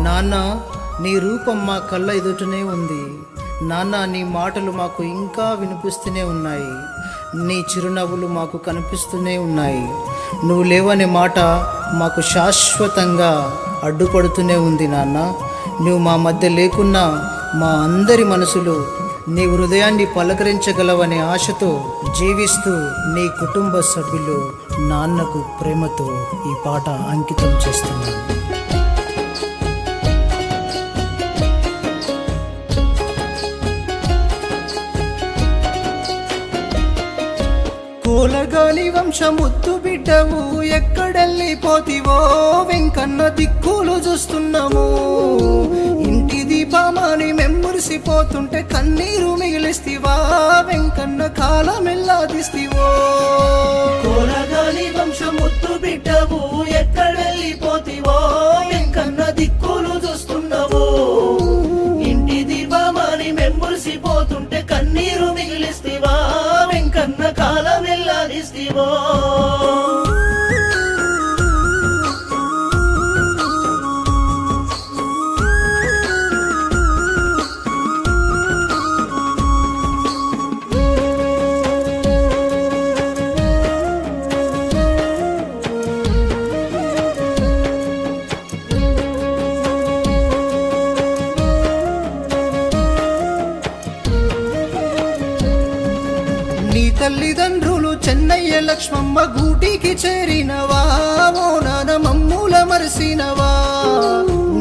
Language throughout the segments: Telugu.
నాన్న, నీ రూపం మా కళ్ళ ఎదుటనే ఉంది. నాన్న, నీ మాటలు మాకు ఇంకా వినిపిస్తూనే ఉన్నాయి. నీ చిరునవ్వులు మాకు కనిపిస్తూనే ఉన్నాయి. నువ్వు లేవనే మాట మాకు శాశ్వతంగా అడ్డుపడుతూనే ఉంది. నాన్న, నువ్వు మా మధ్య లేకున్నా మా అందరి మనసులు నీ హృదయాన్ని పలకరించగలవనే ఆశతో జీవిస్తూ నీ కుటుంబ సభ్యులు నాన్నకు ప్రేమతో ఈ పాట అంకితం చేస్తున్నాను. కోలగాలి వంశముత్తు బిడ్డవు, ఎక్కడెళ్ళిపోతివో వెంకన్న దిక్కులు చూస్తున్నాము. ఇంటి దీపమాని మెమ్మురిసిపోతుంటే కన్నీరు మిగిలిస్తివా వెంకన్న, కాలమెల్లాదిస్తివో. కోలగాలి వంశముత్తు బిడ్డవు, ఎక్కడెళ్ళిపోతివో వెంకన్న దిక్కులు చూస్తున్నావు. ఇంటి దీపమాని మెమ్మురిసిపోతుంటే కన్నీరు మిగిలిస్తివా వెంకన్న, కాలమెల్లాదిస్తివో. నీ తల్లిదండ్రులు చెన్నయ్య లక్ష్మమ్మ గూటికి చేరినవా, ఓ నాన్న మమ్ముల మరిసినవా.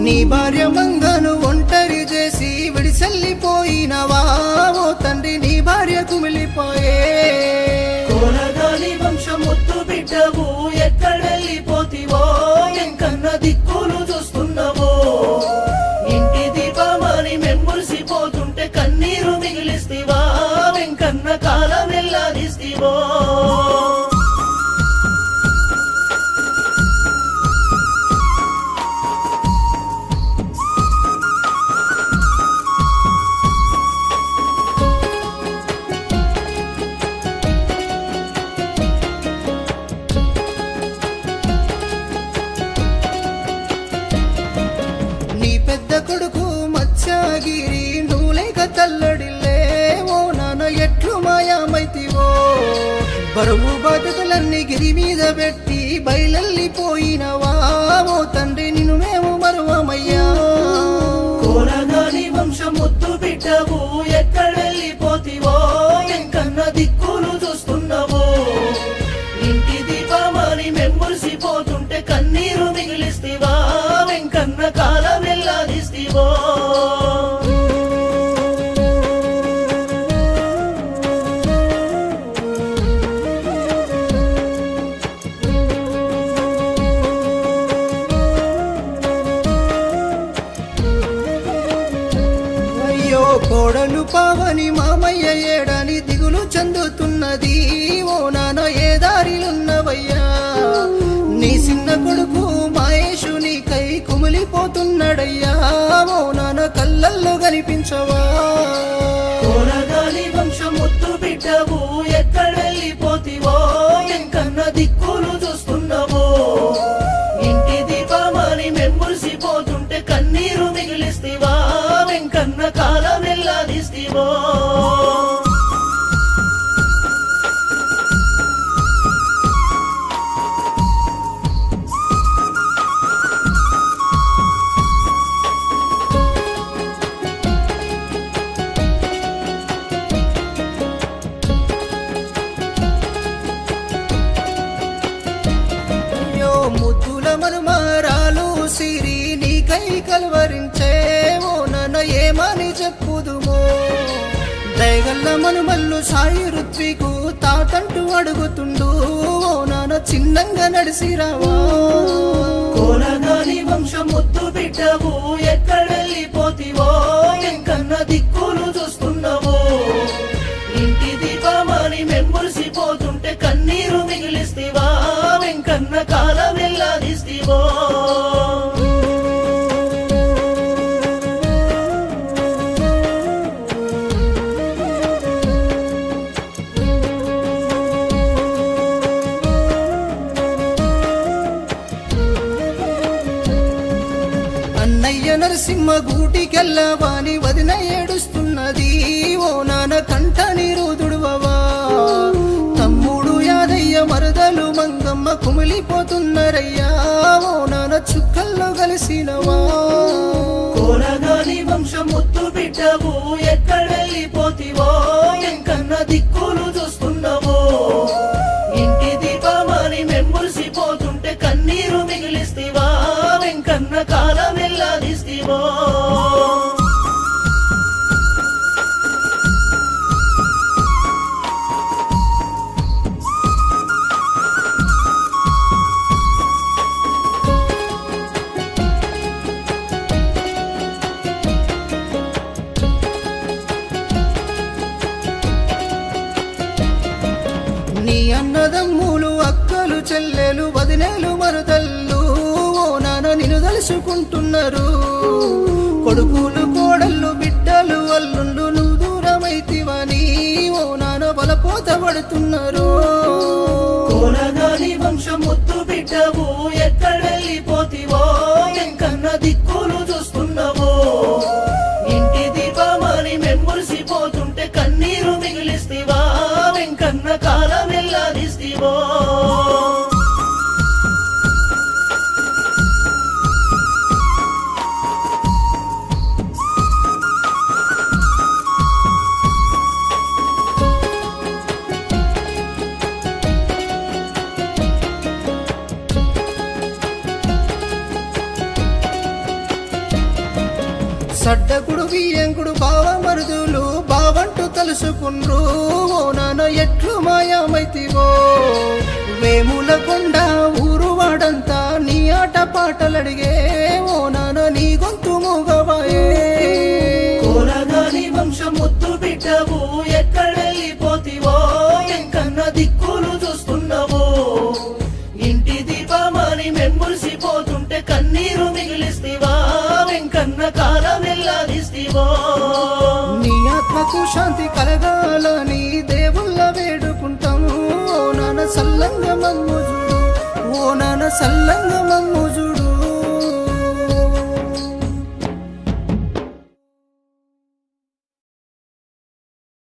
నీ భార్య మంగను ఒంటరి చేసి విడిసెల్లిపోయినవా, ఓ తండ్రి నీ భార్య కుమిలిపోయే. కోలగాలి వంశముత్తు బిడ్డవు, ఎక్కడెళ్ళిపోతివో ఎంకన్న దిక్కులు చూస్తున్నావు. ఇంటి దీపమాని మెమ్మురిసిపోతుంటే కన్నీరు మిగిలిస్తివా వెంకన్న, కాలమెల్లాదిస్తివో. నీ పెద్ద కొడుకు మత్స్యగిరి నువ్వులేక తల్లడిల్లే, ఓ నాన్న ఎట్లు మాయామైతివో. బరువు బాధ్యతలన్నీ గిరి మీద పెట్టి బయలెళ్ళిపోయినవా, ఓ తండ్రి నిన్ను మేము మరువమయ్యా. కోలగాలి వంశముత్తు బిడ్డవు, ఎక్కడెళ్ళిపోతివో ఎంకన్న దిక్కులు చూస్తున్నావు. ఇంటి దీపమాని మెమ్మురిసిపోతుంటే కన్నీరు మిగిలిస్తివా వెంకన్న, కాలమెల్లాదిస్తివో. అయ్యో కోడలు పావని మామయ్య ఏడని దిగులు చెందుతున్నది, ఓ నాన్న ఏ దారిలున్నవయ్యా. నీ చిన్న కొడుకు మహేషు నీకై కుమిలిపోతున్నాడయ్యా, ఓ నాన్న కళ్ళల్లో కనిపించవా. కోలగాలి వంశముత్తు బిడ్డవు, ఎక్కడెళ్ళిపోతివో ఎంకన్న దిక్కులు చూస్తున్నావు. ఇంటి దీపమాని మెమ్మురిసిపోతుంటే కన్నీరు మిగిలిస్తివా వెంకన్న, కాలమెల్లాదిస్తివో. ముద్దుల మనుమారాలు సిరి నీకై కలవరించే, ఓ నాన్న ఏమని చెప్పుదుమో. దయగల్ల మనుమల్లు సాయి ఋత్వికు తాతంటూ అడుగుతుండు, ఓ నాన్న చిన్నంగా నడిసిరావా. కోలగాలి వంశముత్తు బిడ్డవు, ఎక్కడెళ్ళిపోతివో ఎంకన్న దిక్కులు చూస్తున్నావు. ఇంటి దీపమాని మెమ్మురిసిపోతుంటే కన్నీరు మిగిలిస్తివా వెంకన్న, కాలమెల్లాదిస్తివో. అన్నయ్య నరసింహ గూటికెళ్ళవాని వదిన ఏడుస్తున్నది. ఓ నాన్న కంట నీరు దుడువవా. తమ్ముడు యాదయ్య మరదలు మంగమ్మ కుమిలిపోతున్నరయ్యా. ఓ నాన్న చుక్కల్లో కలిసినవా. కోరగాని వంశం ముత్తు బిడ్డవు ఎక్కడెళ్ళిపోతివో, ఎంకన్న దిక్కులు చూస్తున్నావో. ఇంటి దీపమాని మెంబులిసిపోతుంటే కన్నీరు మిగిలిస్తివా, వెంకన్న కాలం ఎల్లాదిస్తివో. నీ అన్నదమ్ములు అక్కలు చెల్లెలు వదినేలు మరుదల్లు ఓ నాన్న నిన్ను తలుసుకుంటున్నారు. కొడుకులు కోడళ్ళు బిడ్డలు అల్లుళ్ళు నువ్వు దూరమైతివని ఓ నాన్న బలపోత పడుతున్నారు. కోరగాని వంశం ముత్తు బిడ్డవు ఎక్కడెళ్ళిపోతివో, ఎంకన్న దిక్కులు చూస్తున్నావో. ఇంటి దీపమాని మెంబులిసిపోతుంటే కన్నీరు మిగిలిస్తివా, వెంకన్న కాలం ఎల్లాదిస్తివో. సడ్డకుడు బియ్యంకుడు బావ మరుదులు బావంటూ తలుసుకుండ్రు. ఓ నాన్న ఎట్లు మాయామైతివో. వేముల కొండ ఊరు వాడంతా నీ ఆట పాటలడిగే. ఓ నాన్న నీ గొంతు మూగవాయే. కోరగాని వంశం ముత్తు బిడ్డవు ఎక్కడెళ్ళిపోతివో, ఎంకన్న దిక్కులు చూస్తున్నావో. ఇంటి దీపమాని మెంబులిసిపోతుంటే కన్నీరు మిగిలిస్తివా, వెంకన్న కాలం ఎల్లాదిస్తివో. నీ ఆత్మకు శాంతి కలగాలని దేవుళ్ళ వేడుకుంటాము. ఓ నాన్న సల్లంగ మమ్ము చూడు. ఓ నాన్న సల్లంగ మమ్ము చూడు.